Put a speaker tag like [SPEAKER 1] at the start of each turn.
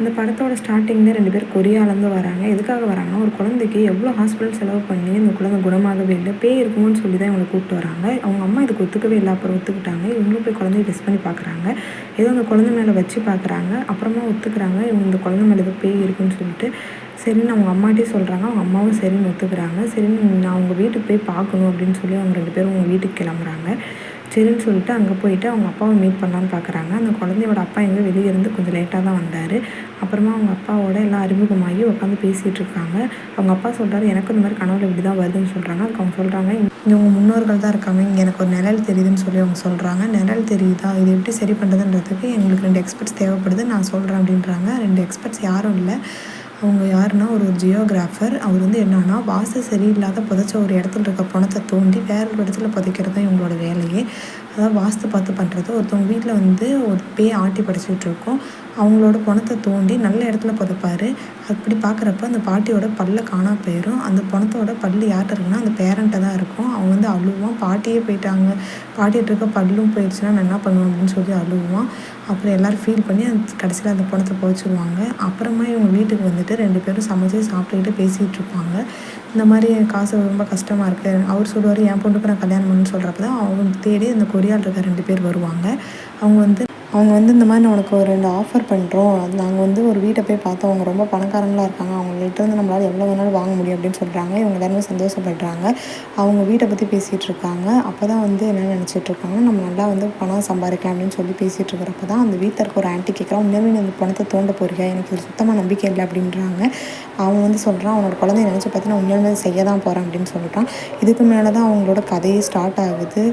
[SPEAKER 1] இந்த படத்தோட ஸ்டார்ட்டிங்ல 2 பேர் கொரியாலேருந்து வராங்க. எதுக்காக வராங்கன்னா, ஒரு குழந்தைக்கு எவ்வளோ ஹாஸ்பிட்டல் செலவு பண்ணி இந்த குழந்தை குணமாகவே இல்ல. பேய் இருக்குமோன்னு சொல்லி தான் இவங்கள கூப்பிட்டு வராங்க. அவங்க அம்மா இதுக்கு ஒத்துக்கவே இல்ல. அப்புறம் ஒத்துக்கிட்டாங்க. இவங்களும் போய் குழந்தைய டெஸ்ட் பண்ணி பார்க்குறாங்க. ஏதோ அந்த குழந்தை மேல வச்சு பார்க்குறாங்க. அப்புறமா ஒத்துக்கிறாங்க. இவங்க இந்த குழந்தை மேல ஏதோ பேய் இருக்குன்னு சொல்லிட்டு, சரின்னு அவங்க அம்மாட்டயும் சொல்கிறாங்க. அவங்க அம்மாவும் சரின்னு ஒத்துக்கிறாங்க. சரின்னு நான் உங்க வீட்டுக்கு போய் பார்க்கணும் அப்படின்னு சொல்லி அவங்க 2 பேரும் அவங்க வீட்டுக்கு கிளம்புறாங்க. சரின்னு சொல்லிட்டு அங்கே போயிட்டு அவங்க அப்பாவை மீட் பண்ணலான்னு பார்க்குறாங்க. அந்த குழந்தையோட அப்பா எங்கே வெளியே இருந்து கொஞ்சம் லேட்டாக தான் வந்தார். அப்புறமா அவங்க அப்பாவோட எல்லாம் அறிமுகமாகி உட்காந்து பேசிகிட்டு இருக்காங்க. அவங்க அப்பா சொல்கிறாரு, எனக்கு இந்த மாதிரி கனவுல இப்படி தான் வருதுன்னு சொல்கிறாங்க. அதுக்கு அவங்க சொல்கிறாங்க, இங்கே உங்கள் முன்னோர்கள் தான் இருக்காங்க, இங்கே எனக்கு ஒரு நிழல் தெரியுதுன்னு சொல்லி அவங்க சொல்கிறாங்க. நிழல் தெரியுதா, இது எப்படி சரி பண்ணுறதுன்றதுக்கு எங்களுக்கு 2 எக்ஸ்பர்ட்ஸ் தேவைப்படுது, நான் சொல்கிறேன் அப்படின்றாங்க. 2 எக்ஸ்பர்ட்ஸ் யாரும் இல்லை. அவங்க யாருன்னா ஒரு ஜியோகிராஃபர். அவர் வந்து என்னன்னா, வாஸ்து சரியில்லாத புதைச்ச ஒரு இடத்துல இருக்க பணத்தை தோண்டி வேற ஒரு இடத்துல புதைக்கிறது தான் இவங்களோட வேலையே. அதாவது வாஸ்து பார்த்து பண்ணுறது. ஒருத்தவங்க வீட்டில் வந்து ஒரு பேய் ஆட்டி படைச்சிக்கிட்டு இருக்கோம். அவங்களோட பணத்தை தோண்டி நல்ல இடத்துல புதைப்பார். அப்படி பார்க்குறப்ப அந்த பாட்டியோட பல்ல காணா போயிடும். அந்த பணத்தோட பல்லு யார்கிட்ட இருக்குன்னா அந்த பேரண்ட்டை தான் இருக்கும். அவன் வந்து அழுவான், பாட்டியே போயிட்டாங்க, பாட்டிகிட்ட இருக்க பல்லும் போயிடுச்சுன்னா நான் என்ன பண்ணுவேன் அப்படின்னு சொல்லி அழுவான். அப்புறம் எல்லோரும் ஃபீல் பண்ணி கடைசியில் அந்த பணத்தை புதைச்சிடுவாங்க. அப்புறமா இவங்க வீட்டுக்கு வந்துட்டு 2 பேரும் சமைச்சு சாப்பிட்டுக்கிட்டு பேசிகிட்டு இருப்பாங்க. இந்த மாதிரி காசு ரொம்ப கஷ்டமாக இருக்குது. அவர் சொல்லுவார், என் பொண்ணுக்கு நான் கல்யாணம் பண்ணுன்னு சொல்கிறப்ப தான் அவங்க தேடி அந்த கொரியாவில் இருக்க 2 பேர் வருவாங்க. அவங்க வந்து இந்த மாதிரி நான் உனக்கு ஒரு 2 ஆஃபர் பண்ணுறோம். அது நாங்கள் வந்து ஒரு வீட்டை போய் பார்த்தோம், அவங்க ரொம்ப பணக்காரங்களாக இருக்காங்க, அவங்கள்ட்ட வந்து நம்மளால் எவ்வளோ வேணாலும் வாங்க முடியும் அப்படின்னு சொல்கிறாங்க. இவங்க எல்லாருமே சந்தோஷப்படுறாங்க. அவங்க வீட்டை பற்றி பேசிகிட்டு இருக்காங்க. அப்போ தான் வந்து என்ன நினச்சிட்டு இருக்காங்கன்னா, நம்ம நல்லா வந்து பணம் சம்பாதிக்கலாம் அப்படின்னு சொல்லி பேசிகிட்டு இருக்கிறப்ப தான் அந்த வீட்டில் இருக்க ஒரு ஆன்ட்டி கேட்குறான், உண்மையுமே நீ அந்த பணத்தை தோண்ட போறியா, எனக்கு இது சுத்தமாக நம்பிக்கை இல்லை அப்படின்றாங்க. அவன் வந்து சொல்கிறான், அவனோட குழந்தைய நினச்சி பார்த்து நான் உண்மையுமே செய்ய தான் போகிறேன் அப்படின்னு சொல்லிட்டான். இதுக்கு மேலே தான் அவங்களோட கதையே ஸ்டார்ட் ஆகுது.